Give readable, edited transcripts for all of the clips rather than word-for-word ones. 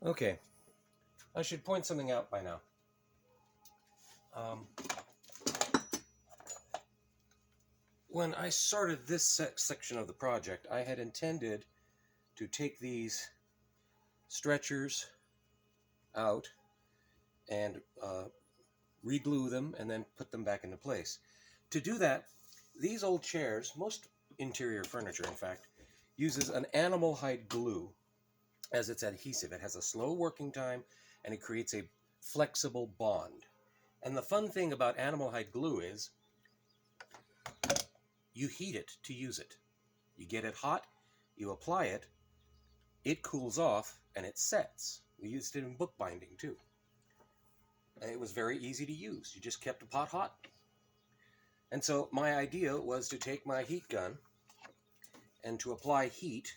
Okay, I should point something out by now. When I started this section of the project, I had intended to take these stretchers out and reglue them and then put them back into place. To do that, these old chairs, most interior furniture in fact, uses an animal hide glue as its adhesive. It has a slow working time and it creates a flexible bond. And the fun thing about animal hide glue is you heat it to use it. You get it hot, you apply it, it cools off, and it sets. We used it in bookbinding too. And it was very easy to use. You just kept a pot hot. And so my idea was to take my heat gun and to apply heat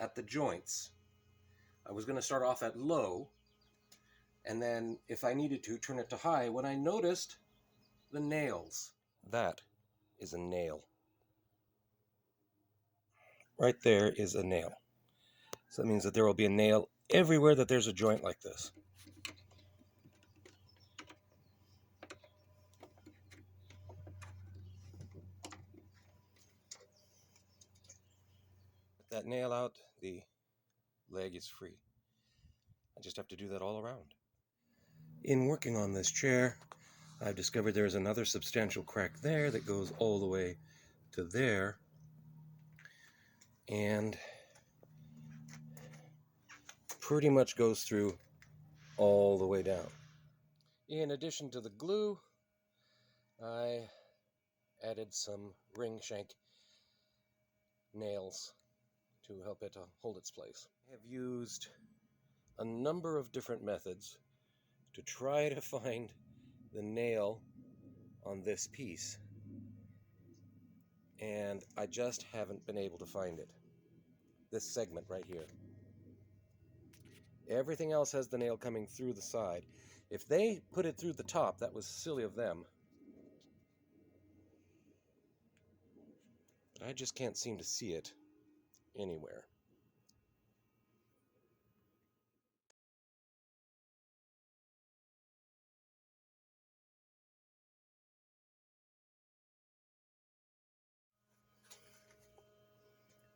at the joints. I was going to start off at low, and then if I needed to, turn it to high when I noticed the nails. That is a nail. Right there is a nail. So that means that there will be a nail everywhere that there's a joint like this. Put that nail out, the leg is free. I just have to do that all around. In working on this chair, I've discovered there's another substantial crack there that goes all the way to there, and pretty much goes through all the way down. In addition to the glue, I added some ring shank nails to help it hold its place. I have used a number of different methods to try to find the nail on this piece, and I just haven't been able to find it. This segment right here. Everything else has the nail coming through the side. If they put it through the top, that was silly of them. I just can't seem to see it anywhere.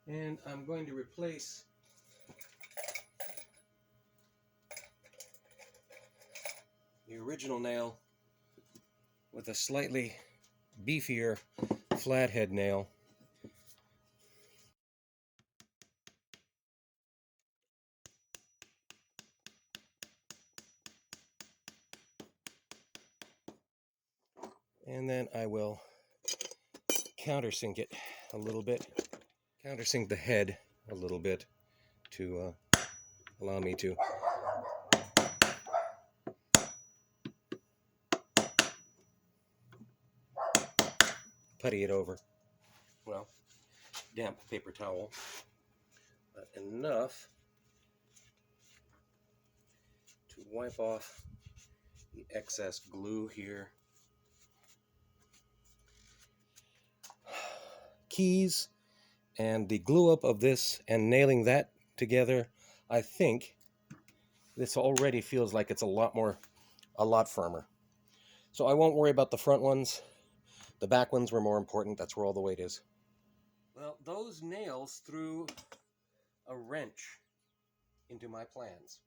And I'm going to replace the original nail with a slightly beefier flathead nail. And then I will countersink it a little bit, countersink the head a little bit to allow me to putty it over. Well, damp paper towel, but enough to wipe off the excess glue here. Keys and the glue up of this and nailing that together, I think this already feels like it's a lot firmer. So I won't worry about the front ones. The back ones were more important. That's where all the weight is. Well, those nails threw a wrench into my plans,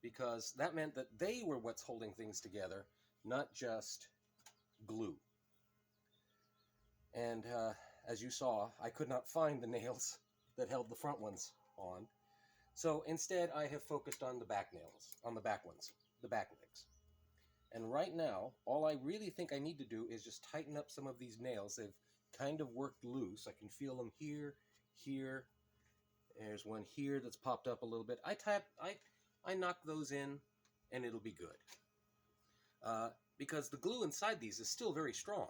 because that meant that they were what's holding things together, not just glue. And as you saw, I could not find the nails that held the front ones on. So instead, I have focused on the back nails, on the back ones, the back legs. And right now, all I really think I need to do is just tighten up some of these nails. They've kind of worked loose. I can feel them here, here. There's one here that's popped up a little bit. I knock those in, and it'll be good. Because the glue inside these is still very strong.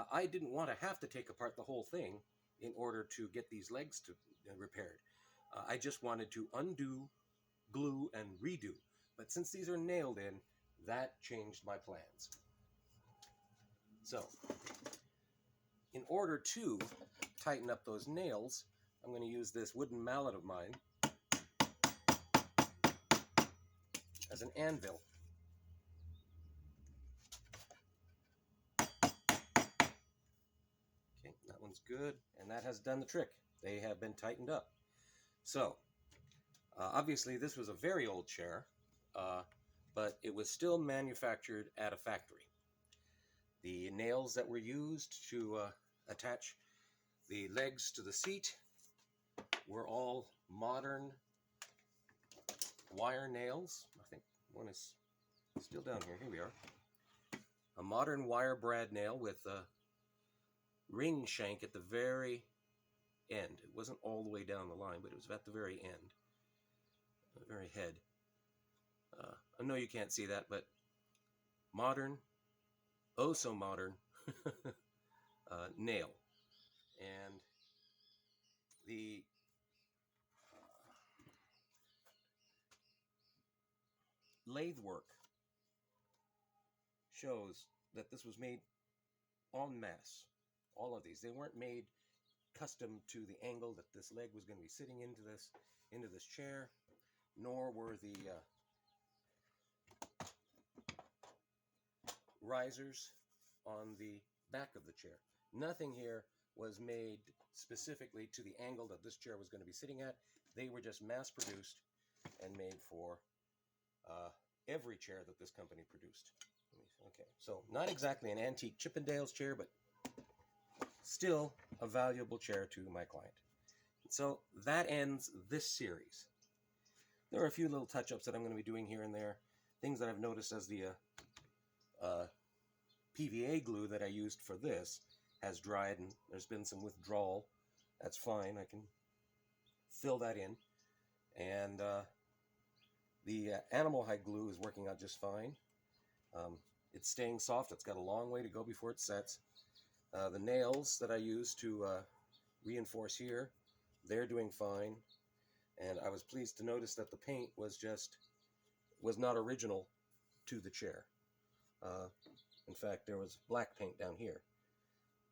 I didn't want to have to take apart the whole thing in order to get these legs repaired. I just wanted to undo, glue, and redo. But since these are nailed in, that changed my plans. So, in order to tighten up those nails, I'm going to use this wooden mallet of mine. as an anvil. Okay, that one's good, and that has done the trick. They have been tightened up. So, obviously this was a very old chair, but it was still manufactured at a factory. The nails that were used to attach the legs to the seat were all modern wire nails. I think one is still down here. Here we are. A modern wire brad nail with a ring shank at the very end. It wasn't all the way down the line, but it was at the very end, the very head. I know you can't see that, but modern, oh so modern nail. And the lathe work shows that this was made en masse. All of these. They weren't made custom to the angle that this leg was going to be sitting into this chair, nor were the risers on the back of the chair. Nothing here was made specifically to the angle that this chair was going to be sitting at. They were just mass produced and made for every chair that this company produced. Okay, so not exactly an antique Chippendales chair, but still a valuable chair to my client. So that ends this series. There are a few little touch-ups that I'm going to be doing here and there, things that I've noticed as the PVA glue that I used for this has dried and there's been some withdrawal. That's fine, I can fill that in. And the animal hide glue is working out just fine. It's staying soft. It's got a long way to go before it sets. The nails that I used to reinforce here, they're doing fine. And I was pleased to notice that the paint was not original to the chair. In fact, there was black paint down here.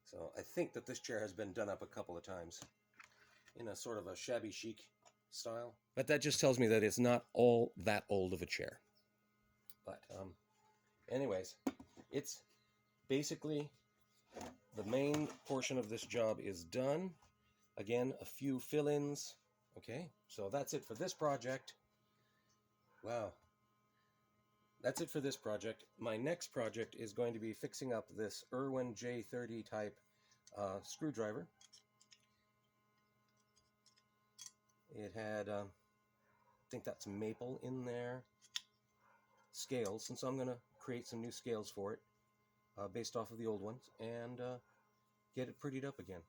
So I think that this chair has been done up a couple of times in a sort of a shabby chic style. But that just tells me that it's not all that old of a chair. But anyways, it's basically the main portion of this job is done. Again, a few fill-ins. Okay, so that's it for this project. Wow. That's it for this project. My next project is going to be fixing up this Irwin J30 type screwdriver. It had, I think that's maple in there, scales, and so I'm going to create some new scales for it based off of the old ones and get it prettied up again.